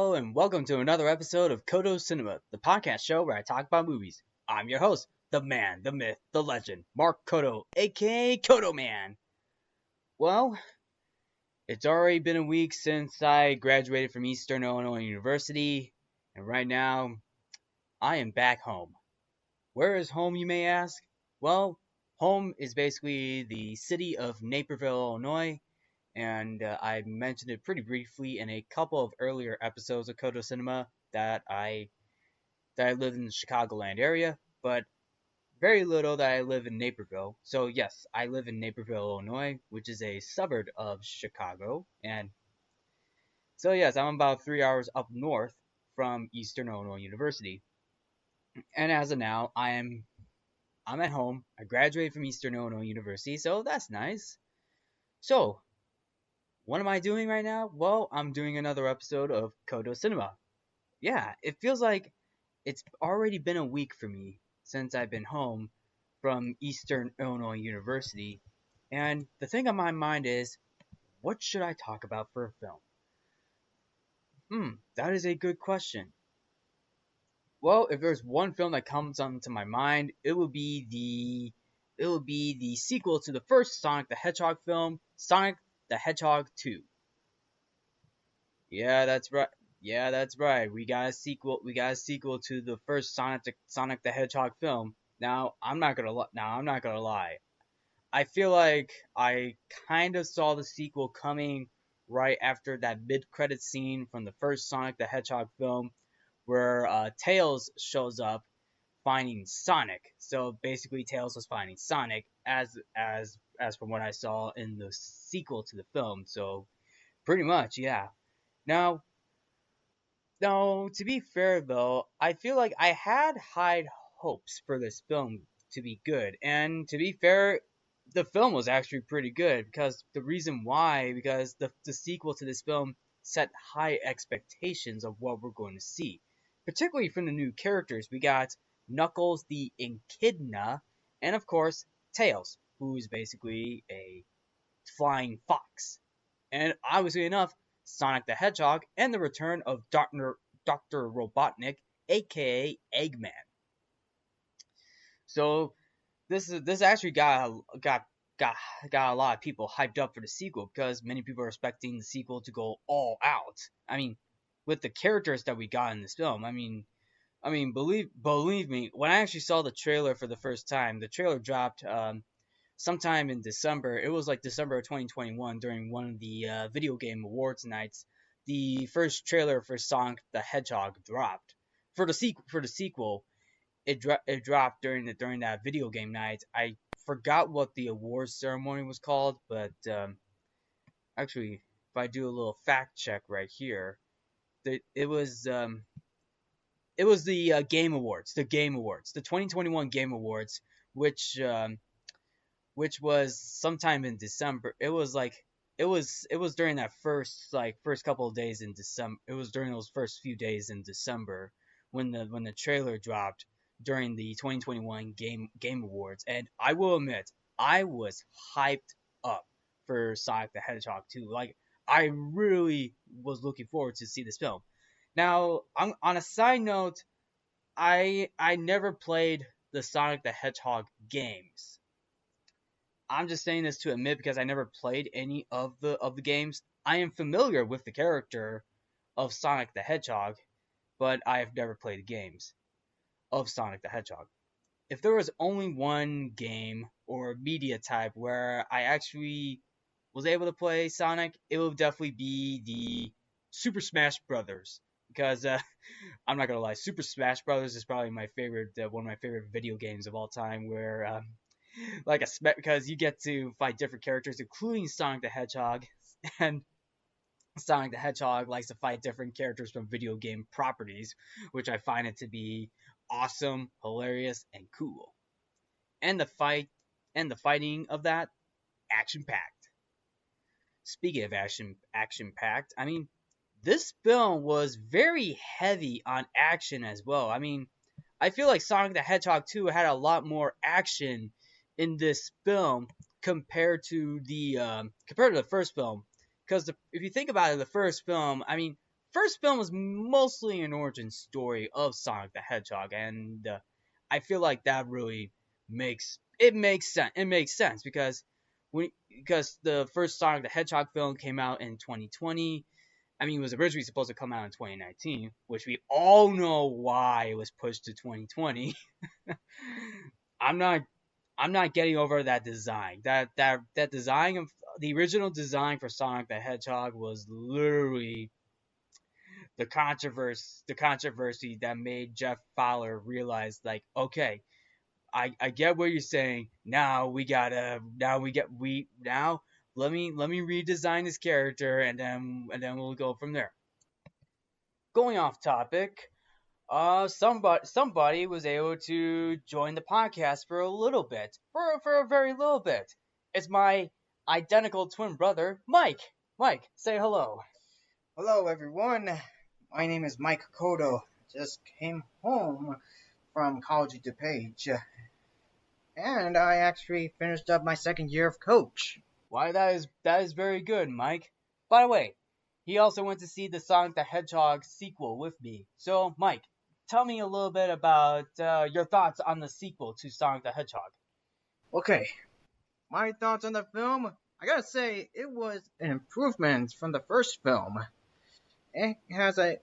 Hello and welcome to another episode of Codo Cinema, the podcast show where I talk about movies. I'm your host, the man, the myth, the legend, Mark Codo, aka Codo Man. Well, it's already been a week since I graduated from Eastern Illinois University, and right now I am back home. Where is home, you may ask? Well, home is basically the city of Naperville, Illinois, and I mentioned it pretty briefly in a couple of earlier episodes of Codo Cinema that I live in the Chicagoland area, but very little that I live in Naperville. So yes, I live in Naperville, Illinois, which is a suburb of Chicago, and so yes, I'm about 3 hours up north from Eastern Illinois University. And as of now, I'm at home. I graduated from Eastern Illinois University, so that's nice. So what am I doing right now? Well, I'm doing another episode of Codo Cinema. Yeah, it feels like it's already been a week for me since I've been home from Eastern Illinois University. And the thing on my mind is, what should I talk about for a film? That is a good question. Well, if there's one film that comes onto my mind, it will be the sequel to the first Sonic the Hedgehog film, Sonic the Hedgehog 2. Yeah, that's right. Yeah, that's right. We got a sequel. We got a sequel to the first Sonic the Hedgehog film. Now I'm not gonna lie. I feel like I kind of saw the sequel coming right after that mid-credit scene from the first Sonic the Hedgehog film, where Tails shows up finding Sonic. So basically, Tails was finding Sonic as from what I saw in the sequel to the film. So pretty much, yeah. Now, no, to be fair though, I feel like I had high hopes for this film to be good. And to be fair, the film was actually pretty good because the reason why, because the sequel to this film set high expectations of what we're going to see. Particularly from the new characters. We got Knuckles the Echidna, and of course, Tails, who's basically a flying fox. And obviously enough, Sonic the Hedgehog, and the return of Dr. Robotnik, aka Eggman. So this actually got a lot of people hyped up for the sequel because many people are expecting the sequel to go all out. I mean, with the characters that we got in this film, believe me, when I actually saw the trailer for the first time, the trailer dropped sometime in December. It was like December of 2021 during one of the video game awards nights. The first trailer for Sonic the Hedgehog dropped. For the sequel, it dropped during that video game night. I forgot what the awards ceremony was called, but actually, if I do a little fact check right here, it was the Game Awards, the 2021 Game Awards, which was sometime in December. It was during that first couple of days in December. It was during those first few days in December when the trailer dropped during the 2021 Game Awards, and I will admit I was hyped up for Sonic the Hedgehog 2. Like, I really was looking forward to see this film. Now, on a side note, I never played the Sonic the Hedgehog games. I'm just saying this to admit because I never played any of the games. I am familiar with the character of Sonic the Hedgehog, but I have never played the games of Sonic the Hedgehog. If there was only one game or media type where I actually was able to play Sonic, it would definitely be the Super Smash Brothers. Because I'm not gonna lie, Super Smash Brothers is probably my favorite, one of my favorite video games of all time. Where because you get to fight different characters, including Sonic the Hedgehog, and Sonic the Hedgehog likes to fight different characters from video game properties, which I find it to be awesome, hilarious, and cool. And the fighting of that, action packed. Speaking of action packed, this film was very heavy on action as well. I feel like Sonic the Hedgehog 2 had a lot more action in this film compared to the first film. Because if you think about it, the first film, first film was mostly an origin story of Sonic the Hedgehog, and I feel like that really makes sense. It makes sense because the first Sonic the Hedgehog film came out in 2020. I mean, it was originally supposed to come out in 2019, which we all know why it was pushed to 2020. I'm not I'm not getting over that design. That design of the original design for Sonic the Hedgehog was literally the controversy that made Jeff Fowler realize, like, okay, I get what you're saying. Now let me redesign this character, and then we'll go from there. Going off topic, somebody was able to join the podcast for a little bit, for a very little bit. It's my identical twin brother, Mike. Mike, say hello. Hello, everyone. My name is Mike Codo. Just came home from College DuPage, and I actually finished up my second year of coach. Why, that is very good, Mike. By the way, he also went to see the Sonic the Hedgehog sequel with me. So, Mike, tell me a little bit about your thoughts on the sequel to Sonic the Hedgehog. Okay, my thoughts on the film. I gotta say, it was an improvement from the first film. It has a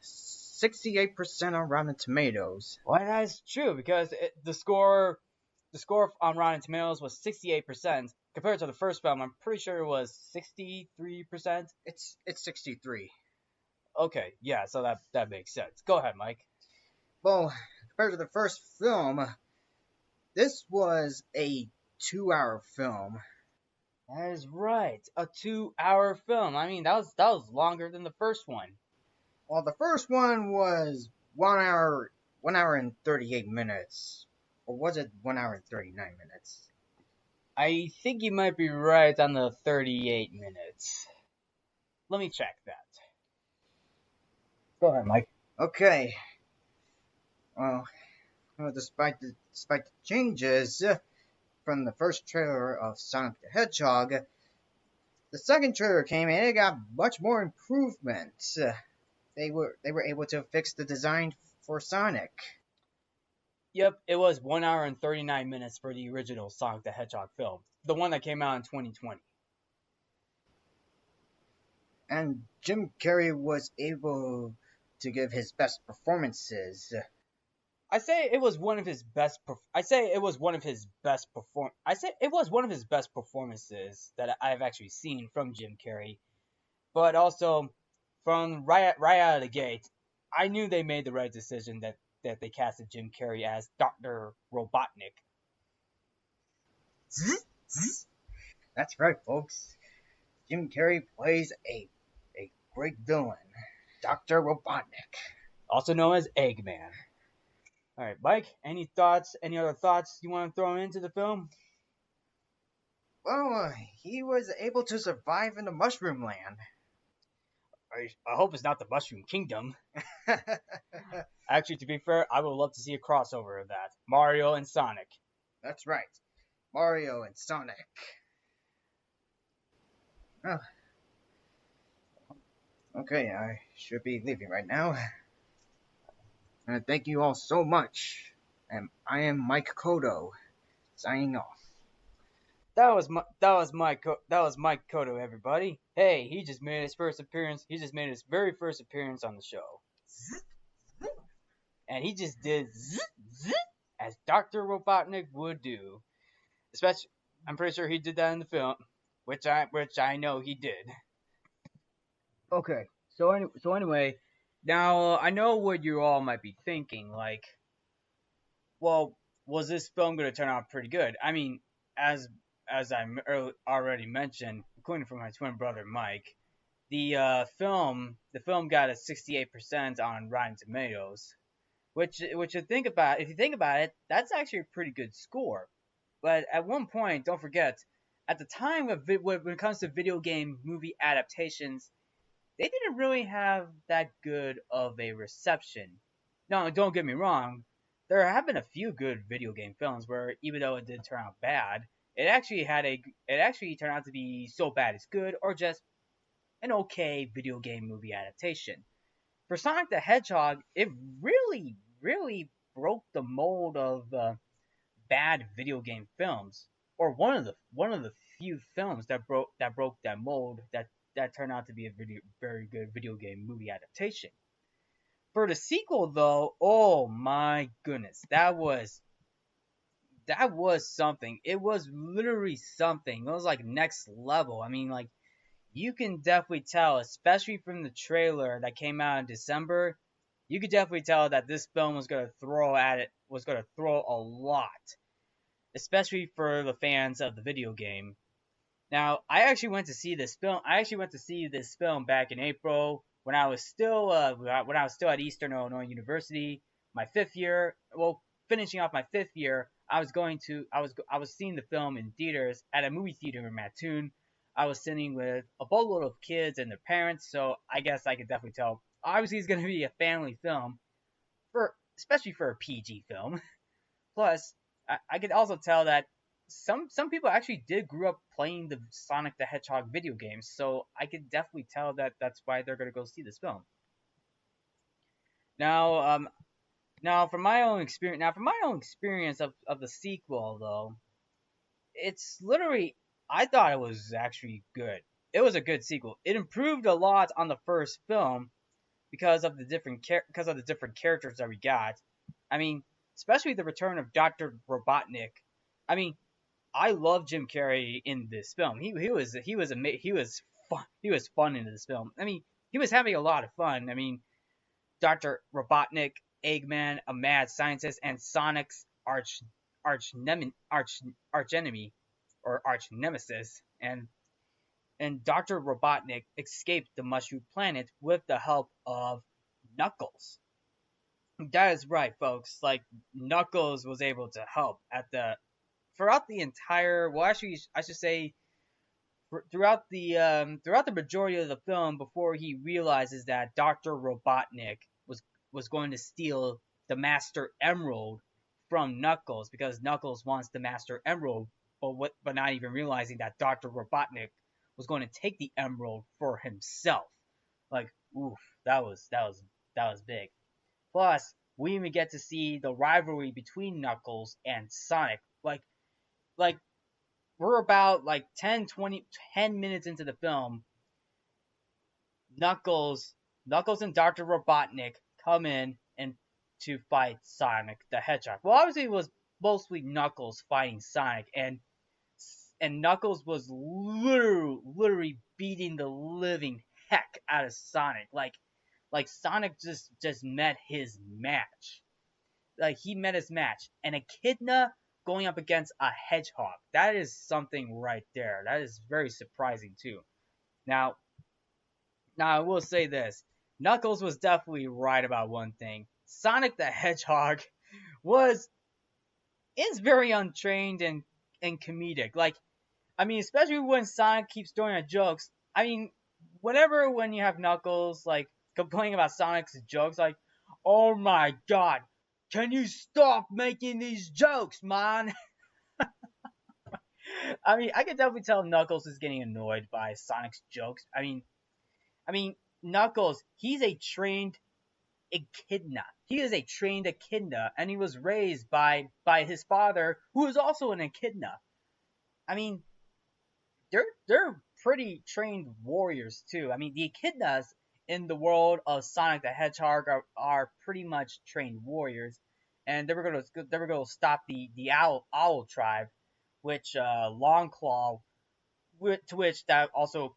68% on Rotten Tomatoes. Well, that is true because the score on Rotten Tomatoes was 68% compared to the first film. I'm pretty sure it was 63%. It's 63. Okay, yeah, so that makes sense. Go ahead, Mike. Well, compared to the first film, this was a 2-hour film. That is right, a 2-hour film. I mean, that was longer than the first one. Well, the first one was 1 hour and 38 minutes. Or was it 1 hour and 39 minutes? I think you might be right on the 38 minutes. Let me check that. Go ahead, Mike. Okay. Well, despite the changes from the first trailer of Sonic the Hedgehog, the second trailer came and it got much more improvements. They were able to fix the design for Sonic. Yep, it was 1 hour and 39 minutes for the original Sonic the Hedgehog film, the one that came out in 2020. And Jim Carrey was able to give his best performances. I say it was one of his best. I say it was one of his best performances that I've actually seen from Jim Carrey. But also, from right out of the gate, I knew they made the right decision that they casted Jim Carrey as Dr. Robotnik. That's right, folks. Jim Carrey plays a great villain, Dr. Robotnik. Also known as Eggman. Alright, Mike, any other thoughts you want to throw into the film? Well, he was able to survive in the Mushroom Land. I hope it's not the Mushroom Kingdom. Actually, to be fair, I would love to see a crossover of that. Mario and Sonic. That's right. Mario and Sonic. Oh. Okay, I should be leaving right now. Thank you all so much. And I am Mike Codo, signing off. That was Mike Codo, everybody. Hey, he just made his first appearance. He just made his very first appearance on the show. And he just did as Dr. Robotnik would do. Especially, I'm pretty sure he did that in the film, which I know he did. Okay, so anyway, now I know what you all might be thinking. Like, well, was this film going to turn out pretty good? I mean, as I already mentioned, according to my twin brother Mike, the film got a 68% on Rotten Tomatoes, which if you think about it, that's actually a pretty good score. But at one point, don't forget, at the time when it comes to video game movie adaptations, they didn't really have that good of a reception. No, don't get me wrong. There have been a few good video game films where, even though it did turn out bad, it actually turned out to be so bad it's good, or just an okay video game movie adaptation. For Sonic the Hedgehog, it really, really broke the mold of bad video game films, or one of the few films that broke that mold that turned out to be a very good video game movie adaptation. For the sequel, though, oh my goodness, that was something. It was literally something. It was like next level. I mean, like you can definitely tell, especially from the trailer that came out in December. You could definitely tell that this film was gonna throw a lot, especially for the fans of the video game. Now, I actually went to see this film. I actually went to see this film back in April when I was still at Eastern Illinois University, my fifth year. Well, finishing off my fifth year, I was seeing the film in theaters at a movie theater in Mattoon. I was sitting with a boatload of kids and their parents, so I guess I could definitely tell. Obviously, it's going to be a family film, especially for a PG film. Plus, I could also tell that some people actually did grew up playing the Sonic the Hedgehog video games, so I could definitely tell that that's why they're gonna go see this film. Now, from my own experience of the sequel, though, it's literally I thought it was actually good. It was a good sequel. It improved a lot on the first film because of the different characters that we got. I mean, especially the return of Doctor Robotnik. I mean, I love Jim Carrey in this film. He was fun in this film. I mean, he was having a lot of fun. I mean, Doctor Robotnik, Eggman, a mad scientist, and Sonic's arch enemy or arch nemesis, and Doctor Robotnik escaped the Mushroom Planet with the help of Knuckles. That is right, folks. Like Knuckles was able to help at the throughout the entire. Well, actually, I should say throughout the majority of the film before he realizes that Doctor Robotnik was going to steal the Master Emerald from Knuckles because Knuckles wants the Master Emerald, but not even realizing that Doctor Robotnik was going to take the Emerald for himself. Like, oof, that was big. Plus, we even get to see the rivalry between Knuckles and Sonic. Like we're about like 10, 20, 10 minutes into the film. Knuckles, Knuckles and Dr. Robotnik come in and to fight Sonic the Hedgehog. Well, obviously it was mostly Knuckles fighting Sonic, and Knuckles was literally beating the living heck out of Sonic. Like Sonic just met his match. Like he met his match, and Echidna going up against a hedgehog. That is something right there. That is very surprising too. Now, now I will say this: Knuckles was definitely right about one thing. Sonic the Hedgehog was is very untrained and comedic. Like, I mean, especially when Sonic keeps throwing at jokes. I mean, when you have Knuckles like complaining about Sonic's jokes, like, oh my god, can you stop making these jokes, man? I mean, I can definitely tell Knuckles is getting annoyed by Sonic's jokes. I mean, Knuckles, he's a trained echidna. He is a trained echidna, and he was raised by his father, who is also an echidna. I mean, they're pretty trained warriors too. I mean, the echidnas in the world of Sonic the Hedgehog are pretty much trained warriors, and they were going to stop the owl tribe, which Longclaw, to which that also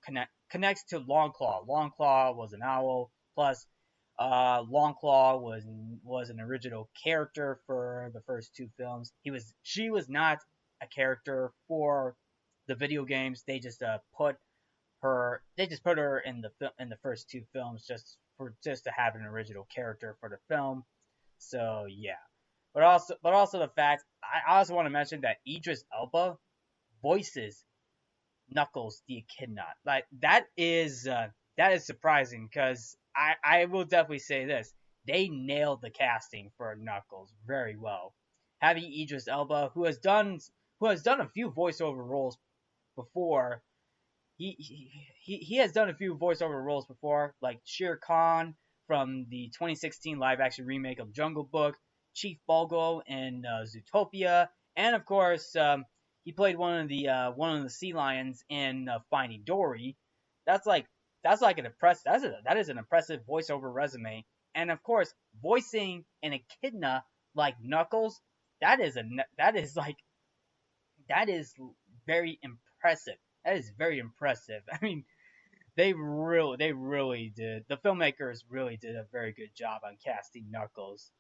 connects to Longclaw. Longclaw was an owl. Plus, Longclaw was an original character for the first two films. She was not a character for the video games. They just put her in the first two films just to have an original character for the film. So yeah, but also the fact I also want to mention that Idris Elba voices Knuckles the Echidna. Like that is surprising because I will definitely say this: they nailed the casting for Knuckles very well. Having Idris Elba, who has done a few voiceover roles before, he has done a few voiceover roles before, like Shere Khan from the 2016 live action remake of Jungle Book, Chief Bulgo in Zootopia, and of course he played one of the sea lions in Finding Dory. That's like that is an impressive voiceover resume. And of course, voicing an echidna like Knuckles, that is a that is like that is very impressive. That is very impressive. I mean, they really did. The filmmakers really did a very good job on casting Knuckles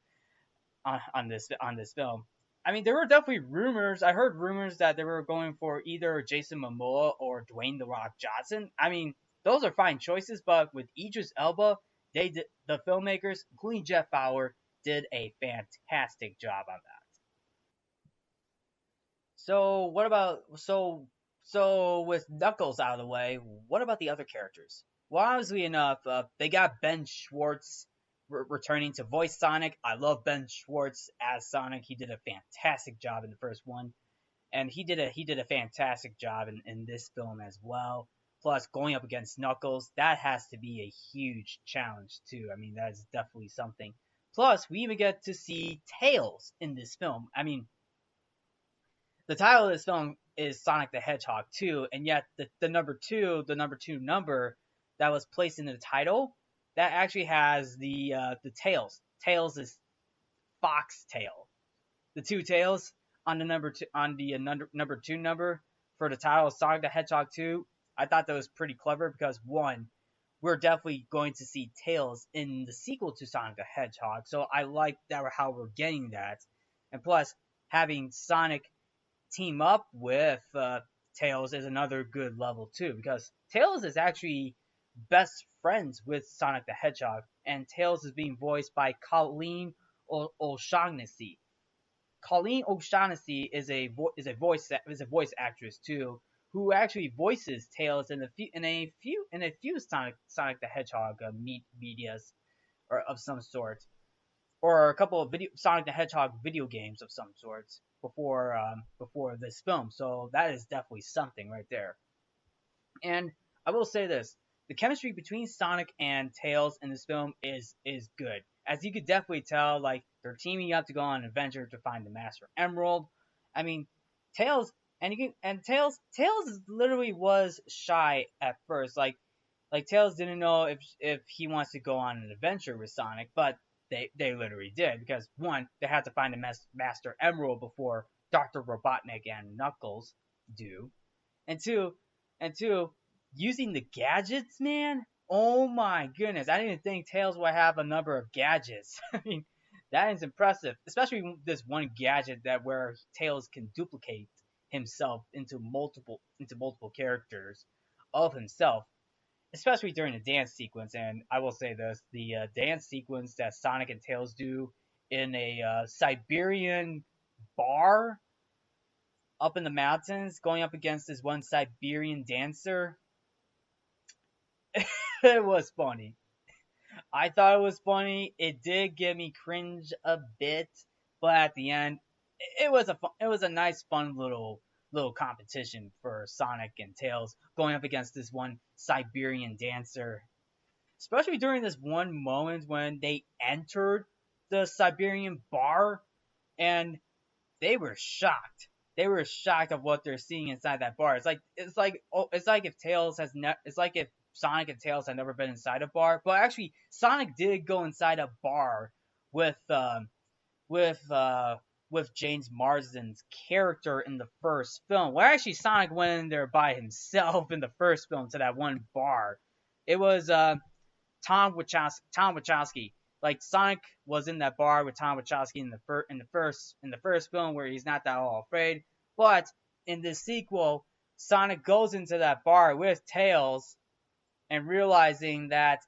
on this film. I mean, there were definitely rumors. I heard rumors that they were going for either Jason Momoa or Dwayne the Rock Johnson. I mean, those are fine choices, but with Idris Elba, the filmmakers, including Jeff Fowler, did a fantastic job on that. So what about with Knuckles out of the way? What about the other characters? Well, obviously enough, they got Ben Schwartz returning to voice Sonic. I love Ben Schwartz as Sonic. He did a fantastic job in the first one, and he did a fantastic job in this film as well. Plus, going up against Knuckles, that has to be a huge challenge too. I mean, that is definitely something. Plus, we even get to see Tails in this film. I mean, the title of this film is Sonic the Hedgehog 2, and yet the number two number that was placed in the title, that actually has the tails. Tails is foxtail. The two tails on the number two number for the title of Sonic the Hedgehog 2. I thought that was pretty clever because one, we're definitely going to see Tails in the sequel to Sonic the Hedgehog, so I like that how we're getting that, and plus having Sonic team up with Tails is another good level too, because Tails is actually best friends with Sonic the Hedgehog, and Tails is being voiced by O'Shaughnessy. Colleen O'Shaughnessy is a voice actress too, who actually voices Tails in a few Sonic the Hedgehog medias or of some sort, or a couple of Sonic the Hedgehog video games of some sorts before this film. So that is definitely something right there. And I will say this: the chemistry between Sonic and Tails in this film is good. As you could definitely tell, like they're teaming up to go on an adventure to find the Master Emerald. I mean, Tails Tails literally was shy at first. Like Tails didn't know if he wants to go on an adventure with Sonic, but they literally did, because one, they had to find the Master Emerald before Dr. Robotnik and Knuckles do, and two, using the gadgets, man. Oh my goodness, I didn't think Tails would have a number of gadgets. I mean, that is impressive, especially this one gadget that where Tails can duplicate himself into multiple characters of himself, especially during the dance sequence. And I will say this: the dance sequence that Sonic and Tails do in a Siberian bar up in the mountains, going up against this one Siberian dancer, it was funny. I thought it was funny. It did give me cringe a bit, but at the end, it was a nice, fun little competition for Sonic and Tails going up against this one Siberian dancer. Especially during this one moment when they entered the Siberian bar, and they were shocked. They were shocked of what they're seeing inside that bar. It's like if it's like if Sonic and Tails had never been inside a bar. But actually, Sonic did go inside a bar with with uh, with James Marsden's character in the first film. Well, actually, Sonic went in there by himself in the first film to that one bar. It was Tom Wachowski. Like Sonic was in that bar with Tom Wachowski in the first film, where he's not that all afraid. But in this sequel, Sonic goes into that bar with Tails, and realizing that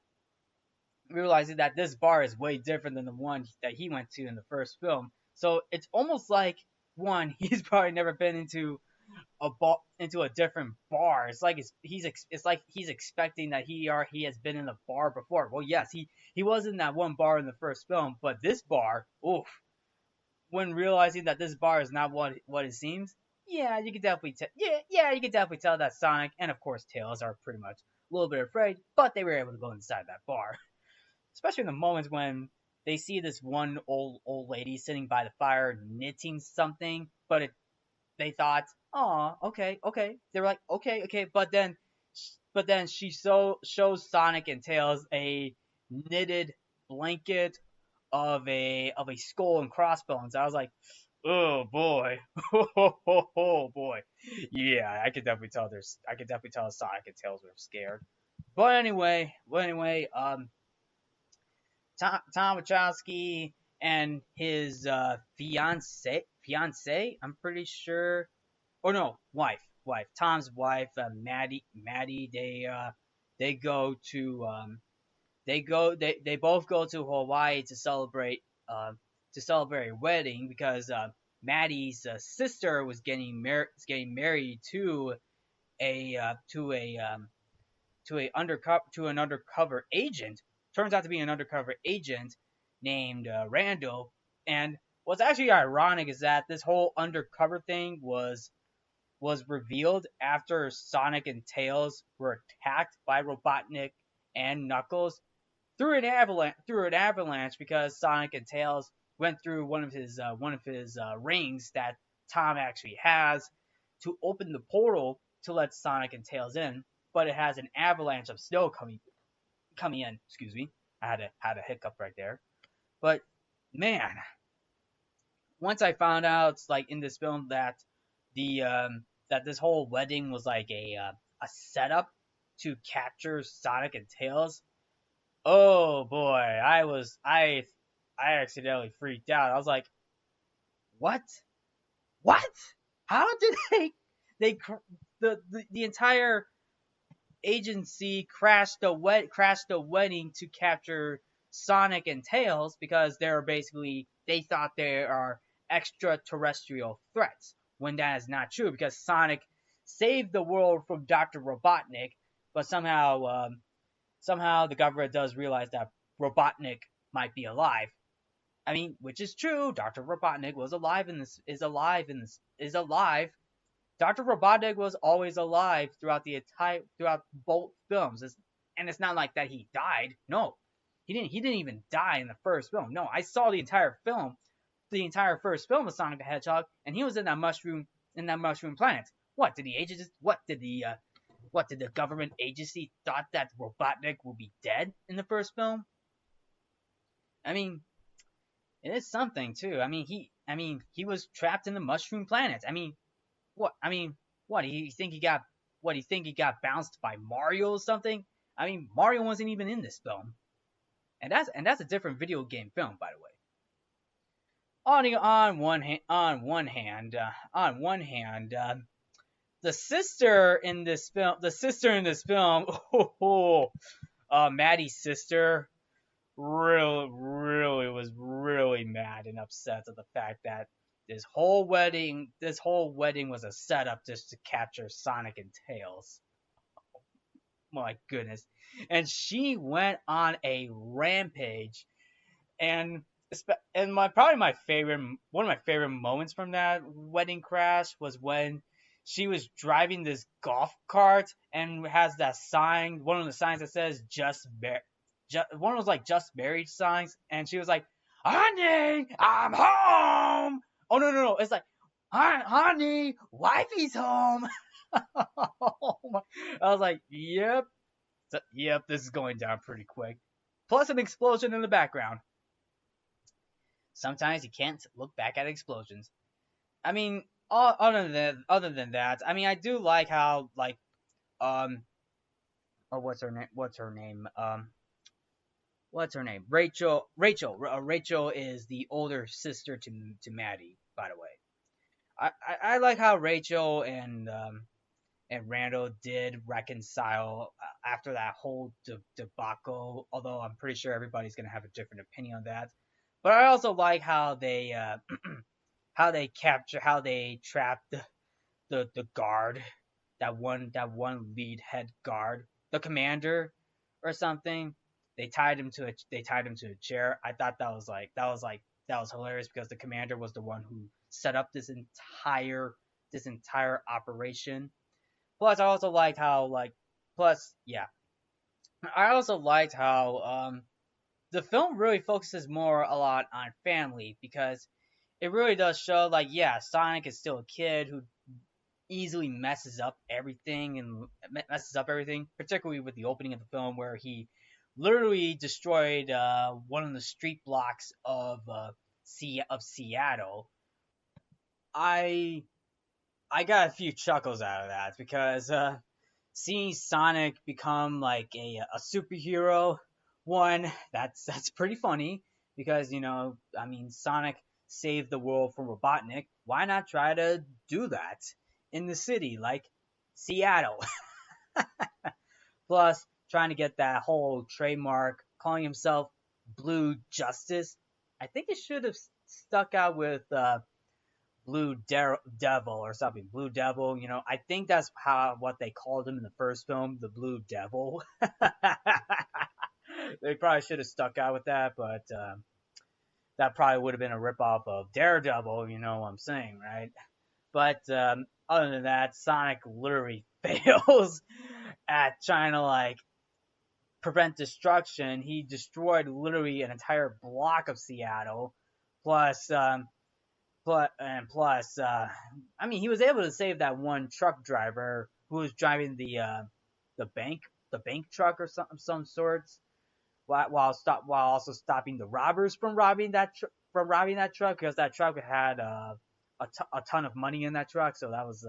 this bar is way different than the one that he went to in the first film. So it's almost like one, he's probably never been into a different bar. It's like he's expecting that he has been in a bar before. Well, yes, he was in that one bar in the first film, but this bar, oof, when realizing that this bar is not what it seems, yeah, you can definitely tell. Yeah, you can definitely tell that Sonic and of course Tails are pretty much a little bit afraid, but they were able to go inside that bar. Especially in the moments when they see this one old lady sitting by the fire knitting something, but they thought, oh, okay, okay. They were like, okay, okay, but then she shows Sonic and Tails a knitted blanket of a skull and crossbones. I was like, oh boy, oh boy, yeah, I could definitely tell Sonic and Tails were scared. But anyway, Tom Wachowski and his fiance, I'm pretty sure, or no, wife, Tom's wife, Maddie. They go to they both go to Hawaii to celebrate a wedding because Maddie's sister was getting married a to a to an undercover agent. Turns out to be an undercover agent named Randall. And what's actually ironic is that this whole undercover thing was revealed after Sonic and Tails were attacked by Robotnik and Knuckles through an avalanche because Sonic and Tails went through one of his rings that Tom actually has to open the portal to let Sonic and Tails in, but it has an avalanche of snow coming in. Excuse me, I had a hiccup right there. But man, once I found out like in this film that this whole wedding was like a setup to capture Sonic and Tails, oh boy, I accidentally freaked out. I was like, what? What? How did they the entire agency crashed the wedding to capture Sonic and Tails because they thought they are extraterrestrial threats when that is not true because Sonic saved the world from Dr. Robotnik, but somehow the government does realize that Robotnik might be alive. I mean, which is true. Dr. Robotnik was alive in this is alive. Dr. Robotnik was always alive throughout both films. And it's not like that he died. No. He didn't even die in the first film. No, I saw the entire first film of Sonic the Hedgehog, and he was in that mushroom planet. What did the government agency thought that Robotnik would be dead in the first film? I mean, it is something too. I mean he was trapped in the mushroom planet. What? I mean, what? Do you think he got? What do you think he got bounced by Mario or something? I mean, Mario wasn't even in this film, and that's a different video game film, by the way. On one hand, the sister in this film, Maddie's sister, really was really mad and upset at the fact that this whole wedding was a setup just to capture Sonic and Tails. My goodness. And she went on a rampage, and my probably my favorite one of my favorite moments from that wedding crash was when she was driving this golf cart and has that sign, one of the signs that says one of those like just married signs, and she was like, "Honey, I'm home." Oh no, it's like, "Honey, wifey's home." Oh my. I was like, "Yep, yep, this is going down pretty quick." Plus an explosion in the background. Sometimes you can't look back at explosions. I mean, other than that, I mean, I do like how um oh what's her name? Rachel is the older sister to Maddie, by the way. I like how Rachel and Randall did reconcile after that whole debacle. Although I'm pretty sure everybody's gonna have a different opinion on that. But I also like how they how they trapped the guard, that one lead head guard, the commander or something. They tied him to a chair. I thought that was hilarious because the commander was the one who set up this entire this entire operation. Plus, I also liked how plus yeah, I also liked how the film really focuses more a lot on family because it really does show like yeah, Sonic is still a kid who easily messes up everything, particularly with the opening of the film where he literally destroyed one of the street blocks of Seattle. I I got a few chuckles out of that because seeing Sonic become like a superhero, one that's pretty funny because I mean Sonic saved the world from Robotnik. Why not try to do that in the city like Seattle? Plus, trying to get that whole trademark, calling himself Blue Justice. I think it should have stuck out with Devil or something. Blue Devil, I think that's what they called him in the first film, the Blue Devil. They probably should have stuck out with that, but that probably would have been a ripoff of Daredevil. You know what I'm saying, right? But other than that, Sonic literally fails at trying to prevent destruction. He destroyed literally an entire block of Seattle. Plus, I mean, he was able to save that one truck driver who was driving the bank the bank truck or some sorts, while also stopping the robbers from robbing that truck because that truck had a ton of money in that truck. So that was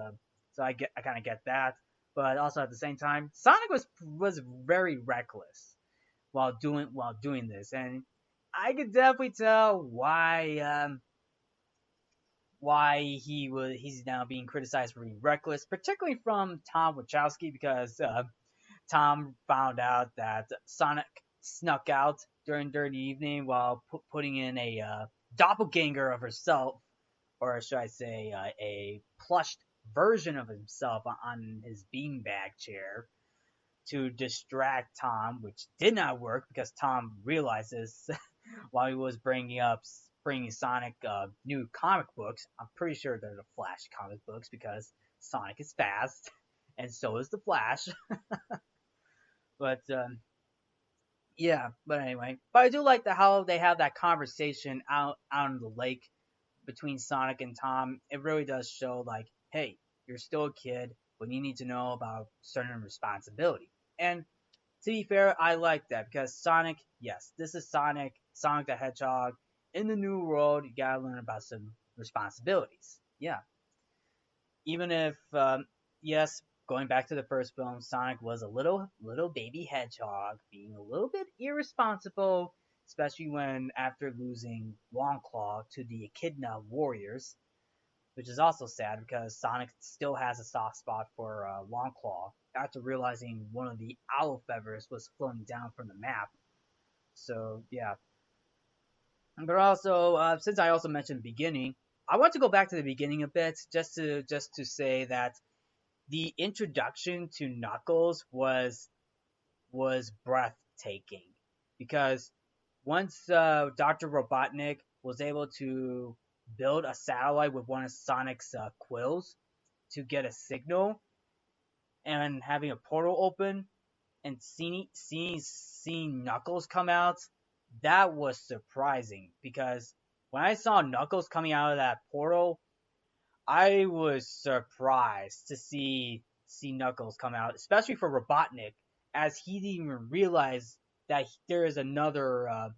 so I kind of get that, but also at the same time, Sonic was very reckless while doing this, and I could definitely tell why he's now being criticized for being reckless, particularly from Tom Wachowski, because Tom found out that Sonic snuck out during the evening while putting in a doppelganger of herself, or should I say, a plushed version of himself on his beanbag chair to distract Tom, which did not work because Tom realizes while he was bringing Sonic new comic books. I'm pretty sure they're the Flash comic books because Sonic is fast, and so is the Flash. But yeah, but anyway, but I do like how they have that conversation out in the lake between Sonic and Tom. It really does show like, hey, you're still a kid, but you need to know about certain responsibility. And to be fair, I like that because Sonic, yes, this is Sonic the Hedgehog. In the new world, you gotta learn about some responsibilities. Yeah, even if yes, going back to the first film, Sonic was a little baby hedgehog, being a little bit irresponsible, especially when after losing Longclaw to the Echidna Warriors, which is also sad because Sonic still has a soft spot for Longclaw after realizing one of the owl feathers was floating down from the map. So yeah, but also since I also mentioned the beginning, I want to go back to the beginning a bit just to say that the introduction to Knuckles was breathtaking because once Dr. Robotnik was able to build a satellite with one of Sonic's quills to get a signal and having a portal open and seeing Knuckles come out, that was surprising because when I saw Knuckles coming out of that portal, I was surprised to see Knuckles come out, especially for Robotnik, as he didn't even realize that there is another.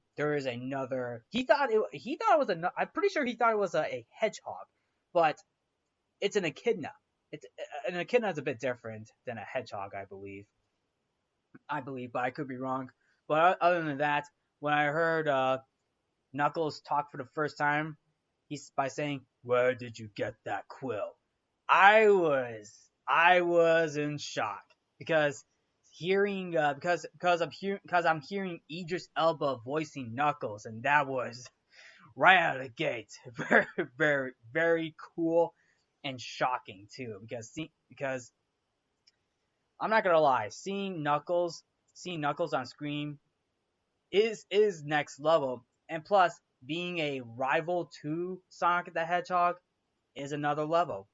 He thought it was a. I'm pretty sure he thought it was a hedgehog, but it's an echidna. It's an echidna is a bit different than a hedgehog, I believe, but I could be wrong. But other than that, when I heard Knuckles talk for the first time, he's by saying, "Where did you get that quill?" I was in shock because I'm hearing Idris Elba voicing Knuckles, and that was right out of the gate very very very cool and shocking too because I'm not gonna lie, seeing Knuckles on screen is next level. And plus, being a rival to Sonic the Hedgehog is another level.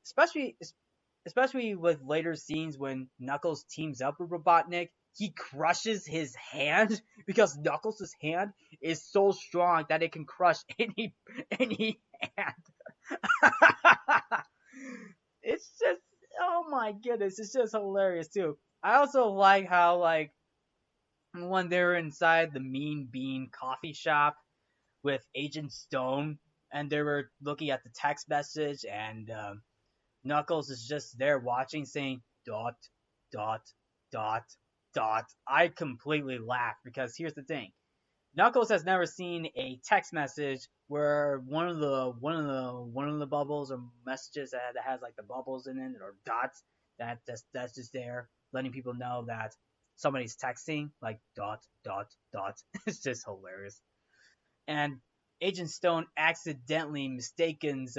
especially especially with later scenes when Knuckles teams up with Robotnik. He crushes his hand because Knuckles' hand is so strong that it can crush any hand. It's just, oh my goodness, it's just hilarious too. I also like how, like, when they were inside the Mean Bean coffee shop with Agent Stone, and they were looking at the text message, and Knuckles is just there watching, saying dot dot dot dot. I completely laughed because here's the thing: Knuckles has never seen a text message where one of the bubbles or messages that has like the bubbles in it or dots that's just there letting people know that somebody's texting, like dot dot dot. It's just hilarious. And Agent Stone accidentally mistakes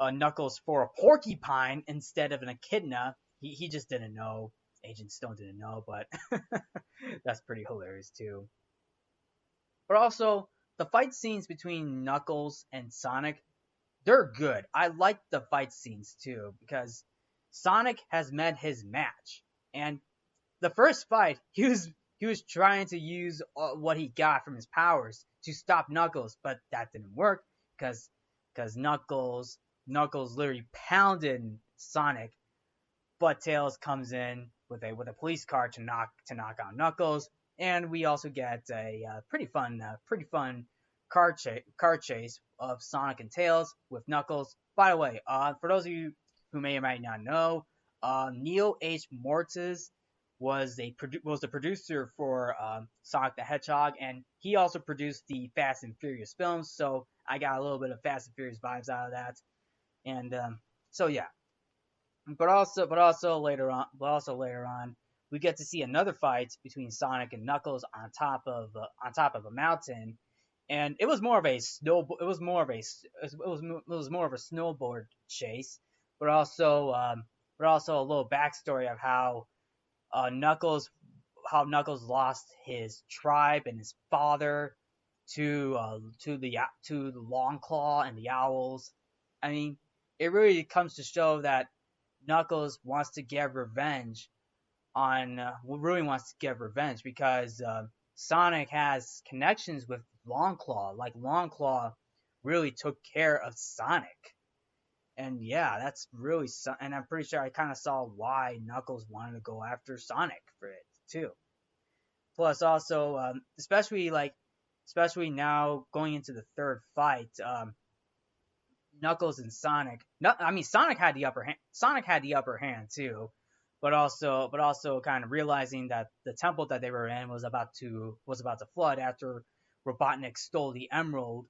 Knuckles for a porcupine instead of an echidna. He just didn't know. Agent Stone didn't know, but that's pretty hilarious too. But also, the fight scenes between Knuckles and Sonic, they're good. I like the fight scenes too because Sonic has met his match. And the first fight, he was trying to use what he got from his powers to stop Knuckles, but that didn't work because Knuckles literally pounded Sonic, but Tails comes in with a police car to knock out Knuckles, and we also get a pretty fun car chase of Sonic and Tails with Knuckles. By the way, for those of you who may or may not know, Neil H. Mortis was the producer for Sonic the Hedgehog, and he also produced the Fast and Furious films. So I got a little bit of Fast and Furious vibes out of that, and so yeah. But also later on, we get to see another fight between Sonic and Knuckles on top of a mountain, and it was more of a snowboard chase, but also a little backstory of uh, Knuckles Knuckles lost his tribe and his father to the Long Claw and the Owls. I mean, it really comes to show that Knuckles wants to get revenge really wants to get revenge because Sonic has connections with Longclaw. Like Longclaw really took care of Sonic, and yeah, that's really. And I'm pretty sure I kind of saw why Knuckles wanted to go after Sonic for it too. Plus, also, especially now going into the third fight, Knuckles and Sonic. No, I mean Sonic had the upper hand. Sonic had the upper hand too, but also kind of realizing that the temple that they were in was about to flood after Robotnik stole the emerald.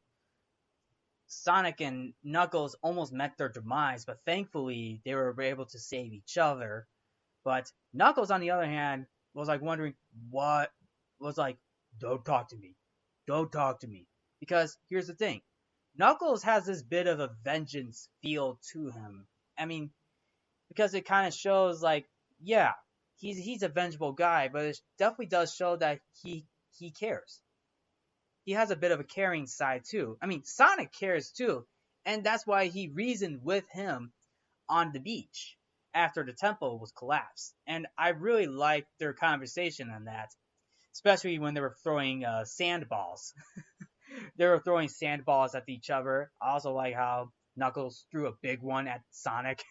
Sonic and Knuckles almost met their demise, but thankfully they were able to save each other. But Knuckles, on the other hand, was like wondering what was like, don't talk to me, don't talk to me, because here's the thing, Knuckles has this bit of a vengeance feel to him. I mean, because it kind of shows like, yeah, he's a vengeful guy, but it definitely does show that he cares. He has a bit of a caring side too. I mean, Sonic cares too, and that's why he reasoned with him on the beach after the temple was collapsed. And I really liked their conversation on that, especially when they were throwing sandballs. They were throwing sandballs at each other. I also like how Knuckles threw a big one at Sonic.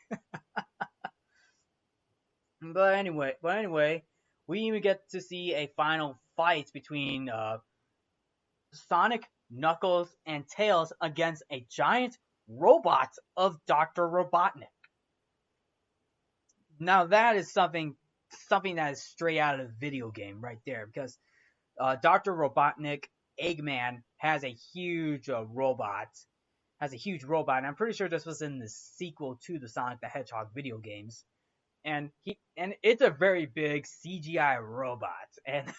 But anyway, we even get to see a final fight between Sonic, Knuckles, and Tails against a giant robot of Dr. Robotnik. Now that is something that is straight out of the video game right there, because Dr. Robotnik, Eggman, has a huge robot, and I'm pretty sure this was in the sequel to the Sonic the Hedgehog video games. And it's a very big CGI robot, and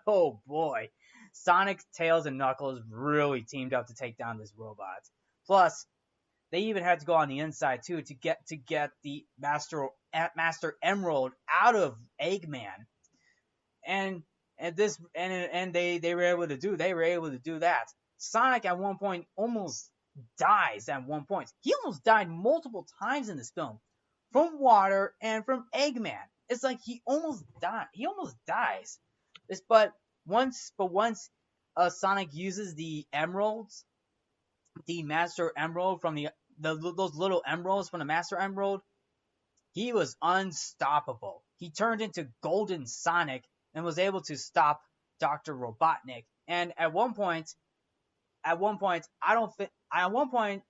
oh boy, Sonic, Tails, and Knuckles really teamed up to take down this robot. Plus, they even had to go on the inside too to get the Master Emerald out of Eggman, and they were able to do that. Sonic at one point almost dies at one point. He almost died multiple times in this film from water and from Eggman. It's like he almost died. He almost dies. But once Sonic uses the emeralds, the Master Emerald from those little emeralds from the Master Emerald, he was unstoppable. He turned into Golden Sonic and was able to stop Dr. Robotnik. And at one point, I don't think. At one point,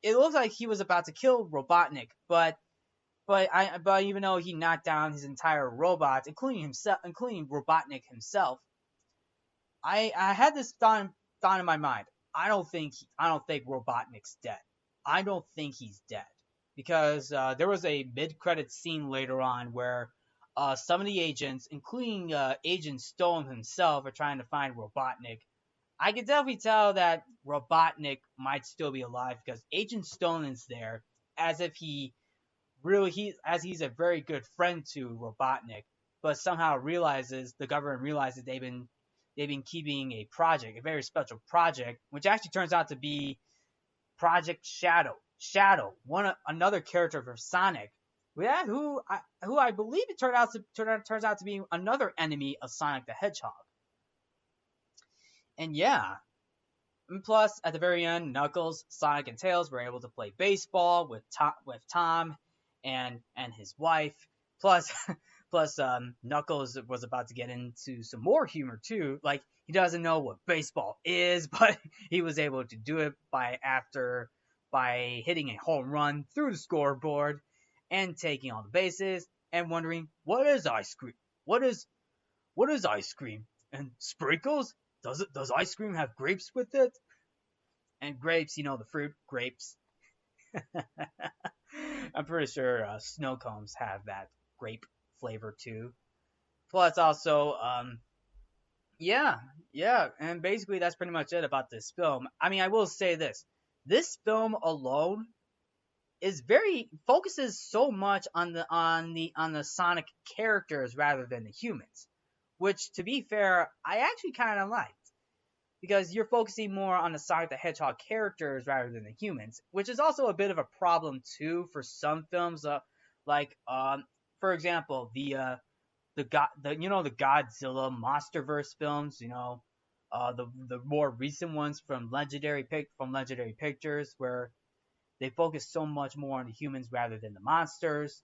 it looks like he was about to kill Robotnik, but even though he knocked down his entire robots, including Robotnik himself, I had this thought in my mind. I don't think Robotnik's dead. I don't think he's dead because there was a mid-credit scene later on where some of the agents, including Agent Stone himself, are trying to find Robotnik. I can definitely tell that Robotnik might still be alive because Agent Stone is there as if he's a very good friend to Robotnik, but somehow the government realizes they've been keeping a very special project, which actually turns out to be Project Shadow. Shadow, another character for Sonic, yeah, who I believe it turns out to be another enemy of Sonic the Hedgehog. And yeah, and plus at the very end, Knuckles, Sonic, and Tails were able to play baseball with Tom and his wife. Plus, Knuckles was about to get into some more humor too. Like he doesn't know what baseball is, but he was able to do it by hitting a home run through the scoreboard and taking all the bases and wondering what is ice cream? What is ice cream? And sprinkles? Does ice cream have grapes with it? And grapes, the fruit grapes. I'm pretty sure snow cones have that grape flavor too. Plus, also, yeah, yeah, and basically that's pretty much it about this film. I mean, I will say this: this film alone is very focuses so much on the Sonic characters rather than the humans, which, to be fair, I actually kind of like because you're focusing more on the Sonic the Hedgehog characters rather than the humans, which is also a bit of a problem too for some films. Like for example, the Godzilla MonsterVerse films, the more recent ones from Legendary Pictures, where they focus so much more on the humans rather than the monsters,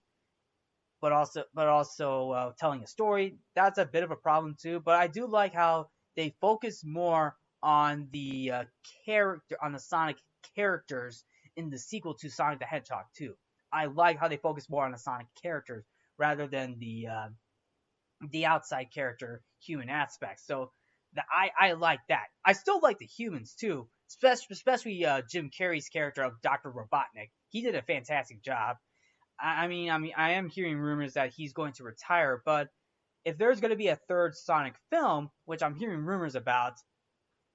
but also telling a story. That's a bit of a problem too. But I do like how they focus more on the Sonic characters in the sequel to Sonic the Hedgehog 2. I like how they focus more on the Sonic characters rather than the outside character human aspects. So I like that. I still like the humans too, especially Jim Carrey's character of Dr. Robotnik. He did a fantastic job. I mean, I am hearing rumors that he's going to retire, but if there's going to be a third Sonic film, which I'm hearing rumors about,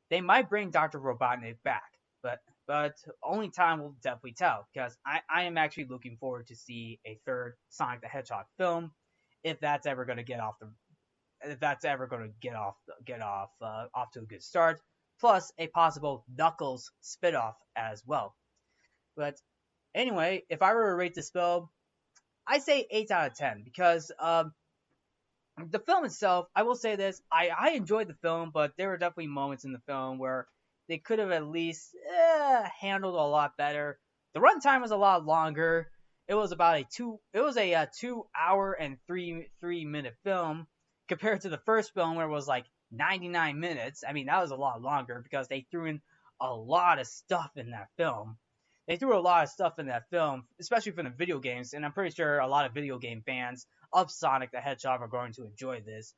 they might bring Dr. Robotnik back. But only time will definitely tell, because I am actually looking forward to see a third Sonic the Hedgehog film, if that's ever going to get off off to a good start. Plus a possible Knuckles spinoff as well. But anyway, if I were to rate this film, I say 8 out of 10 because the film itself, I will say this, I enjoyed the film, but there were definitely moments in the film where they could have at least handled a lot better. The runtime was a lot longer. It was about a 2 hour and 3 minute film compared to the first film where it was like 99 minutes. I mean, that was a lot longer because they threw in a lot of stuff in that film. They threw a lot of stuff in that film, especially from the video games, and I'm pretty sure a lot of video game fans of Sonic the Hedgehog are going to enjoy this.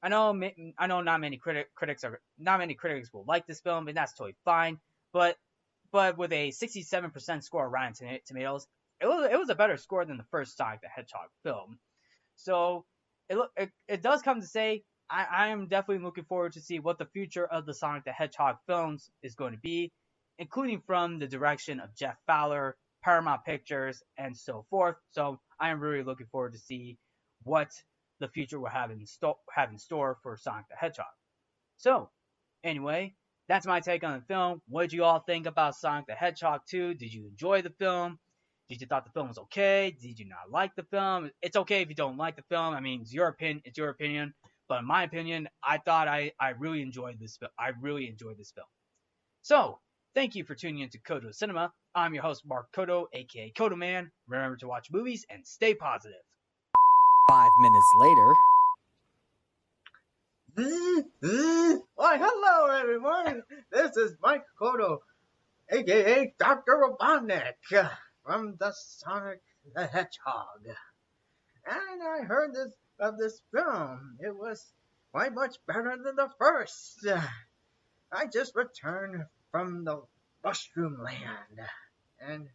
I know not many critics will like this film, and that's totally fine. But with a 67% score on Rotten Tomatoes, it was a better score than the first Sonic the Hedgehog film. So it does come to say I am definitely looking forward to see what the future of the Sonic the Hedgehog films is going to be, including from the direction of Jeff Fowler, Paramount Pictures, and so forth. So I am really looking forward to see what the future will have in store for Sonic the Hedgehog. So, anyway, That's my take on the film. What did you all think about Sonic the Hedgehog 2? Did you enjoy the film? Did you thought the film was okay? Did you not like the film? It's okay if you don't like the film. I mean, it's your opinion. It's your opinion. But in my opinion, I thought I really enjoyed this film. I really enjoyed this film. So, thank you for tuning in to Codo Cinema. I'm your host, Mark Codo, aka Codo Man. Remember to watch movies and stay positive. 5 minutes later. Why, hello everyone! This is Mike Codo, aka Dr. Robotnik, from the Sonic the Hedgehog. And I heard of this film. It was quite much better than the first. I just returned from the Mushroom Land, and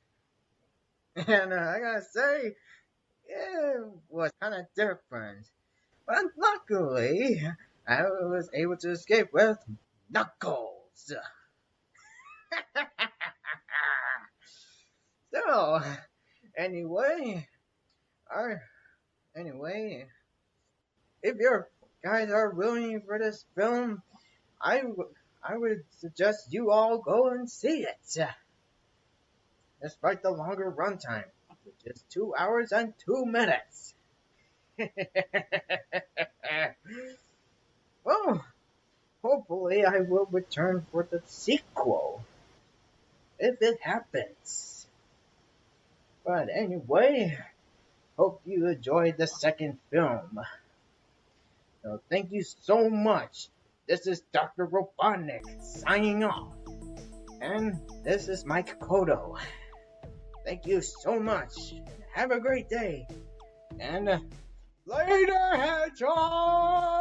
I gotta say, it was kind of different. But luckily, I was able to escape with Knuckles. So, anyway, if you guys are willing for this film, I would suggest you all go and see it. Despite the longer runtime, which is 2 hours and 2 minutes. Well, hopefully I will return for the sequel, if it happens. But anyway, hope you enjoyed the second film. So thank you so much. This is Dr. Robotnik signing off. And this is Mike Codo. Thank you so much. Have a great day. And later, Hedgehog!